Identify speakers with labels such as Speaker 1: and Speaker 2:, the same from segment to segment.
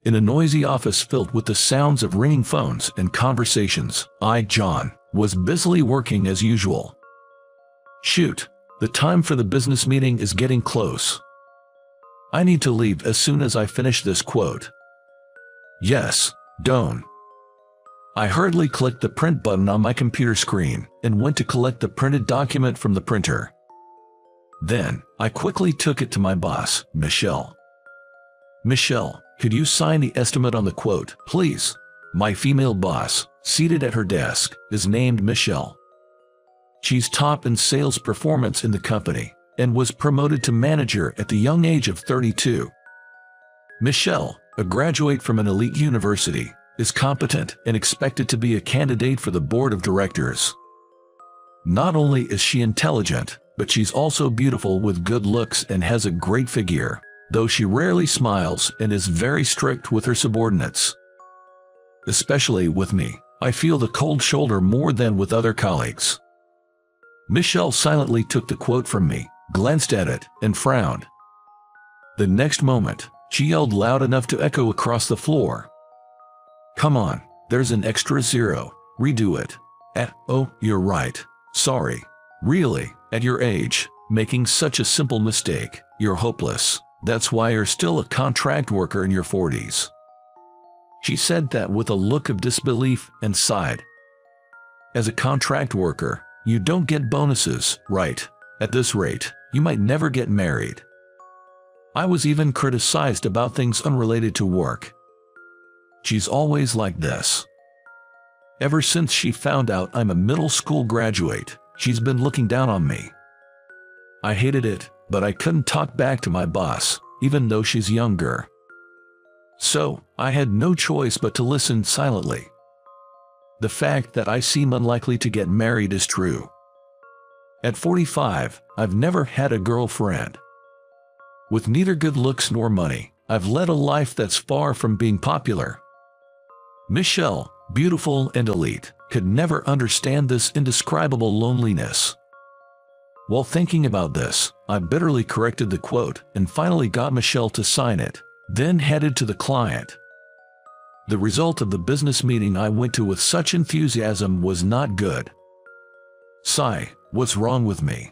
Speaker 1: In a noisy office filled with the sounds of ringing phones and conversations, I, John, was busily working as usual. Shoot, the time for the business meeting is getting close. I need to leave as soon as I finish this quote. Yes, don't. I hurriedly clicked the print button on my computer screen and went to collect the printed document from the printer. Then, I quickly took it to my boss, Michelle. Michelle, could you sign the estimate on the quote, please? My female boss, seated at her desk, is named Michelle. She's top in sales performance in the company and was promoted to manager at the young age of 32. Michelle, a graduate from an elite university, is competent and expected to be a candidate for the board of directors. Not only is she intelligent, but she's also beautiful with good looks and has a great figure, though she rarely smiles and is very strict with her subordinates. Especially with me, I feel the cold shoulder more than with other colleagues. Michelle silently took the quote from me, glanced at it, and frowned. The next moment, she yelled loud enough to echo across the floor. Come on, there's an extra zero, redo it. Oh, you're right, sorry. Really, at your age, making such a simple mistake, you're hopeless. That's why you're still a contract worker in your 40s. She said that with a look of disbelief and sighed. As a contract worker, you don't get bonuses, right? At this rate, you might never get married. I was even criticized about things unrelated to work. She's always like this. Ever since she found out I'm a middle school graduate, she's been looking down on me. I hated it, but I couldn't talk back to my boss, even though she's younger. So, I had no choice but to listen silently. The fact that I seem unlikely to get married is true. At 45, I've never had a girlfriend. With neither good looks nor money, I've led a life that's far from being popular. Michelle, beautiful and elite, could never understand this indescribable loneliness. While thinking about this, I bitterly corrected the quote and finally got Michelle to sign it, then headed to the client. The result of the business meeting I went to with such enthusiasm was not good. Sigh, what's wrong with me?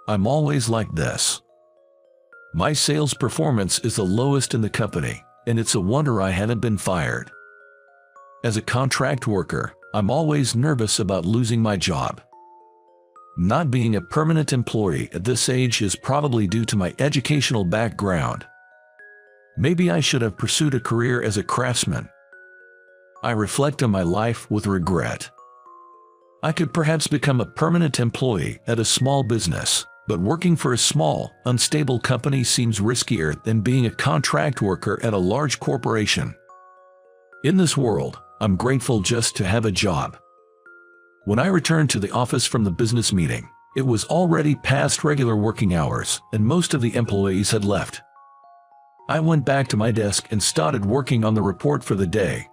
Speaker 1: I'm always like this. My sales performance is the lowest in the company, and it's a wonder I haven't been fired. As a contract worker, I'm always nervous about losing my job. Not being a permanent employee at this age is probably due to my educational background. Maybe I should have pursued a career as a craftsman. I reflect on my life with regret. I could perhaps become a permanent employee at a small business, but working for a small, unstable company seems riskier than being a contract worker at a large corporation. In this world, I'm grateful just to have a job. When I returned to the office from the business meeting, it was already past regular working hours, and most of the employees had left. I went back to my desk and started working on the report for the day.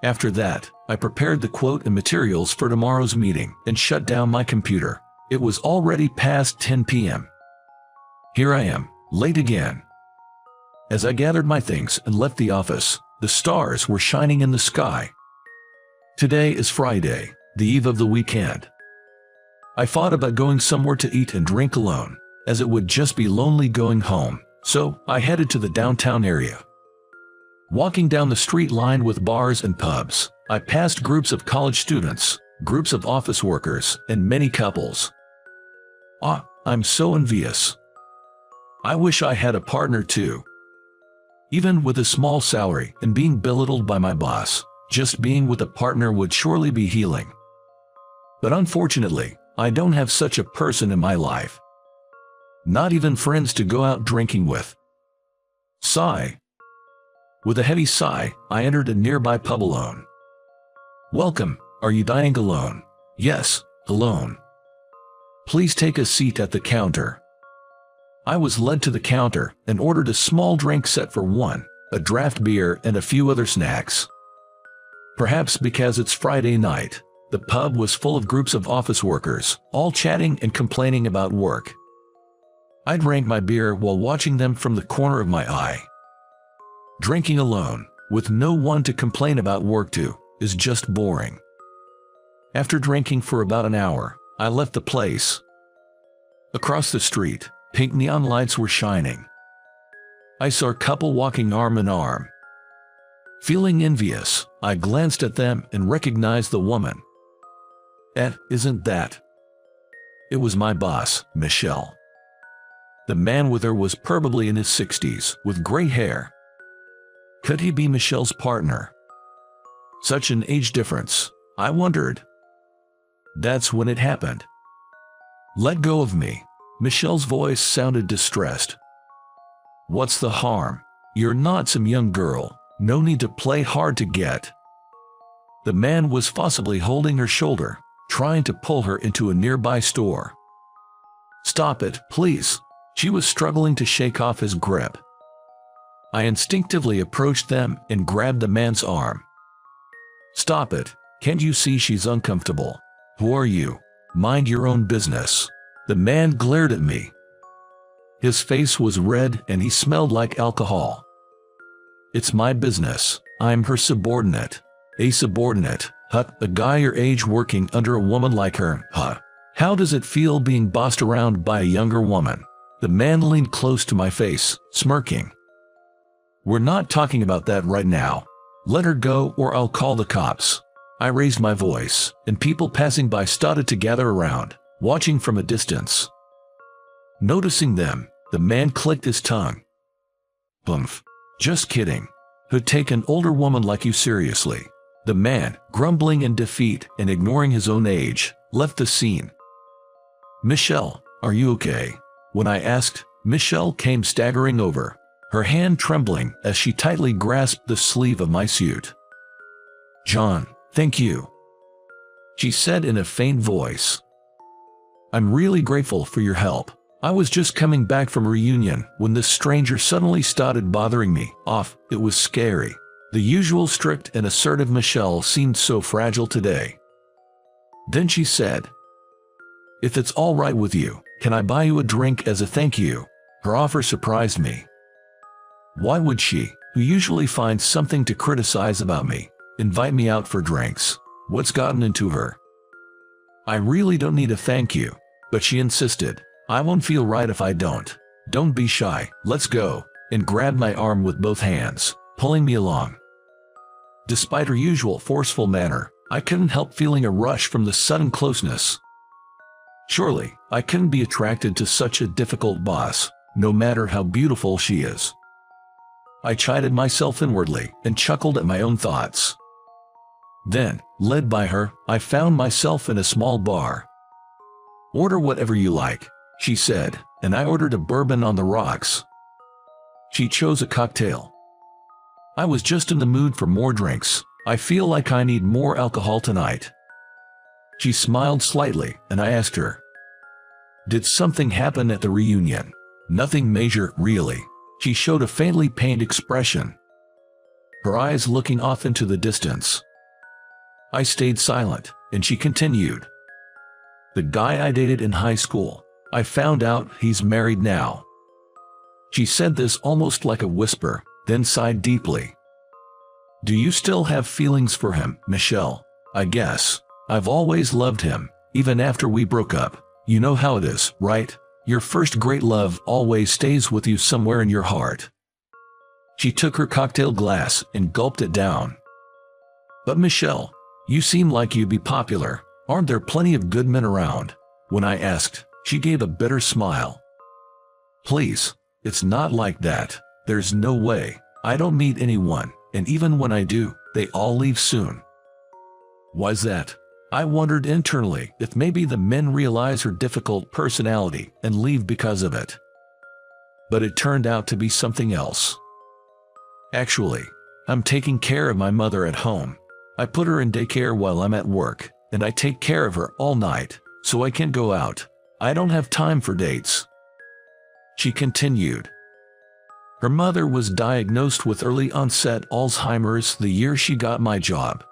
Speaker 1: After that, I prepared the quote and materials for tomorrow's meeting and shut down my computer. It was already past 10 p.m. Here I am, late again. As I gathered my things and left the office, the stars were shining in the sky. Today is Friday, the eve of the weekend. I thought about going somewhere to eat and drink alone, as it would just be lonely going home, so I headed to the downtown area. Walking down the street lined with bars and pubs, I passed groups of college students, groups of office workers, and many couples. I'm so envious. I wish I had a partner too. Even with a small salary and being belittled by my boss, just being with a partner would surely be healing. But unfortunately, I don't have such a person in my life. Not even friends to go out drinking with. Sigh. With a heavy sigh, I entered a nearby pub alone. Welcome, are you dining alone? Yes, alone. Please take a seat at the counter. I was led to the counter and ordered a small drink set for one, a draft beer and a few other snacks. Perhaps because it's Friday night, the pub was full of groups of office workers, all chatting and complaining about work. I drank my beer while watching them from the corner of my eye. Drinking alone, with no one to complain about work to, is just boring. After drinking for about an hour, I left the place. Across the street, pink neon lights were shining. I saw a couple walking arm in arm. Feeling envious, I glanced at them and recognized the woman. Isn't that? It was my boss, Michelle. The man with her was probably in his 60s, with gray hair. Could he be Michelle's partner? Such an age difference, I wondered. That's when it happened. Let go of me. Michelle's voice sounded distressed. What's the harm? You're not some young girl. No need to play hard to get. The man was forcibly holding her shoulder, trying to pull her into a nearby store. Stop it, please. She was struggling to shake off his grip. I instinctively approached them and grabbed the man's arm. Stop it. Can't you see she's uncomfortable? Who are you? Mind your own business. The man glared at me. His face was red and he smelled like alcohol. It's my business. I'm her subordinate. A subordinate, huh? A guy your age working under a woman like her, huh? How does it feel being bossed around by a younger woman? The man leaned close to my face, smirking. We're not talking about that right now. Let her go or I'll call the cops. I raised my voice, and people passing by started to gather around, watching from a distance. Noticing them, the man clicked his tongue. Blumph. Just kidding. Who'd take an older woman like you seriously? The man, grumbling in defeat and ignoring his own age, left the scene. Michelle, are you okay? When I asked, Michelle came staggering over, her hand trembling as she tightly grasped the sleeve of my suit. John, thank you, she said in a faint voice. I'm really grateful for your help. I was just coming back from a reunion when this stranger suddenly started bothering me. It was scary. The usual strict and assertive Michelle seemed so fragile today. Then she said, if it's all right with you, can I buy you a drink as a thank you? Her offer surprised me. Why would she, who usually finds something to criticize about me, invite me out for drinks? What's gotten into her? I really don't need a thank you, but she insisted. I won't feel right if I don't. Don't be shy, let's go, and grabbed my arm with both hands, pulling me along. Despite her usual forceful manner, I couldn't help feeling a rush from the sudden closeness. Surely, I couldn't be attracted to such a difficult boss, no matter how beautiful she is. I chided myself inwardly and chuckled at my own thoughts. Then, led by her, I found myself in a small bar. Order whatever you like, she said, and I ordered a bourbon on the rocks. She chose a cocktail. I was just in the mood for more drinks. I feel like I need more alcohol tonight. She smiled slightly, and I asked her, did something happen at the reunion? Nothing major, really. She showed a faintly pained expression, her eyes looking off into the distance. I stayed silent, and she continued. The guy I dated in high school, I found out he's married now. She said this almost like a whisper, then sighed deeply. Do you still have feelings for him, Michelle? I guess. I've always loved him, even after we broke up. You know how it is, right? Your first great love always stays with you somewhere in your heart. She took her cocktail glass and gulped it down. But Michelle, you seem like you'd be popular. Aren't there plenty of good men around? When I asked, she gave a bitter smile. Please, it's not like that. There's no way. I don't meet anyone, and even when I do, they all leave soon. Why's that? I wondered internally if maybe the men realize her difficult personality and leave because of it. But it turned out to be something else. Actually, I'm taking care of my mother at home. I put her in daycare while I'm at work, and I take care of her all night, so I can't go out. I don't have time for dates. She continued. Her mother was diagnosed with early-onset Alzheimer's the year she got my job.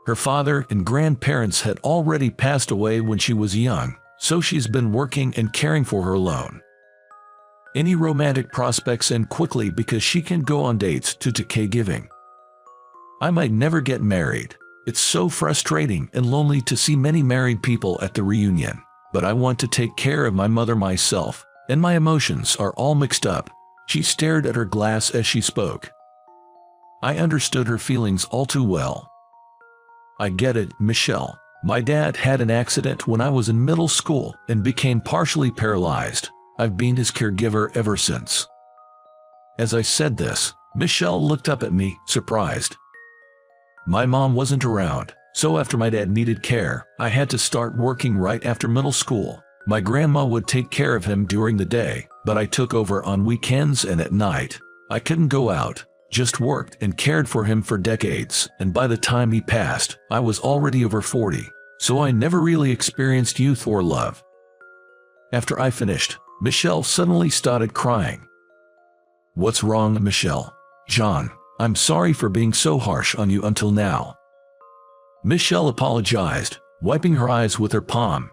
Speaker 1: Her father and grandparents had already passed away when she was young, so she's been working and caring for her alone. Any romantic prospects end quickly because she can go on dates to caregiving. I might never get married. It's so frustrating and lonely to see many married people at the reunion, but I want to take care of my mother myself, and my emotions are all mixed up. She stared at her glass as she spoke. I understood her feelings all too well. I get it, Michelle. My dad had an accident when I was in middle school and became partially paralyzed. I've been his caregiver ever since. As I said this, Michelle looked up at me, surprised. My mom wasn't around, so after my dad needed care, I had to start working right after middle school. My grandma would take care of him during the day, but I took over on weekends and at night. I couldn't go out, just worked and cared for him for decades, and by the time he passed, I was already over 40, so I never really experienced youth or love. After I finished, Michelle suddenly started crying. What's wrong, Michelle? John, I'm sorry for being so harsh on you until now. Michelle apologized, wiping her eyes with her palm.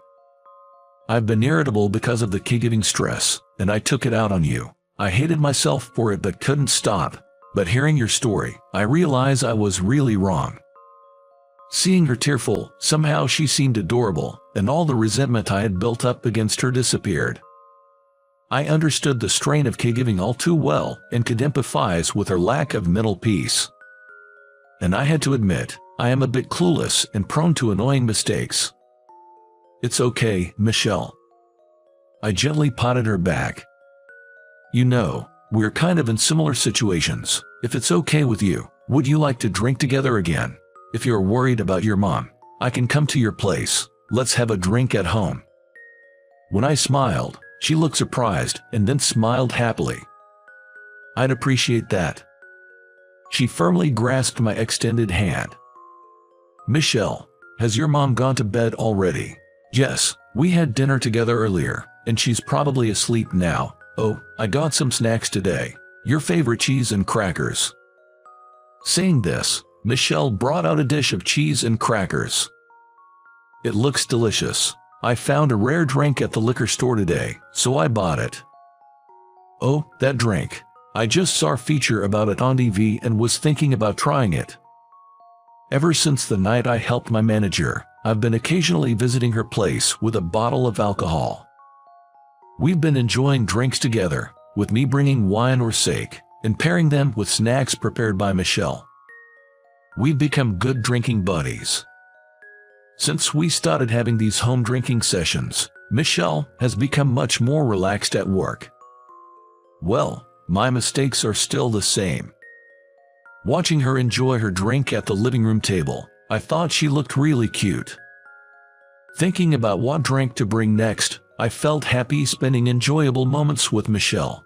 Speaker 1: I've been irritable because of the caregiving stress, and I took it out on you. I hated myself for it but couldn't stop. But hearing your story, I realize I was really wrong. Seeing her tearful, somehow she seemed adorable, and all the resentment I had built up against her disappeared. I understood the strain of caregiving all too well and could empathize with her lack of mental peace. And I had to admit, I am a bit clueless and prone to annoying mistakes. It's okay, Michelle. I gently patted her back. You know, we're kind of in similar situations. If it's okay with you, would you like to drink together again? If you're worried about your mom, I can come to your place. Let's have a drink at home. When I smiled, she looked surprised and then smiled happily. I'd appreciate that. She firmly grasped my extended hand. Michelle, has your mom gone to bed already? Yes, we had dinner together earlier, and she's probably asleep now. Oh, I got some snacks today. Your favorite cheese and crackers. Saying this, Michelle brought out a dish of cheese and crackers. It looks delicious. I found a rare drink at the liquor store today, so I bought it. Oh, that drink. I just saw a feature about it on TV and was thinking about trying it. Ever since the night I helped my manager, I've been occasionally visiting her place with a bottle of alcohol. We've been enjoying drinks together, with me bringing wine or sake, and pairing them with snacks prepared by Michelle. We've become good drinking buddies. Since we started having these home drinking sessions, Michelle has become much more relaxed at work. Well, my mistakes are still the same. Watching her enjoy her drink at the living room table, I thought she looked really cute. Thinking about what drink to bring next, I felt happy spending enjoyable moments with Michelle.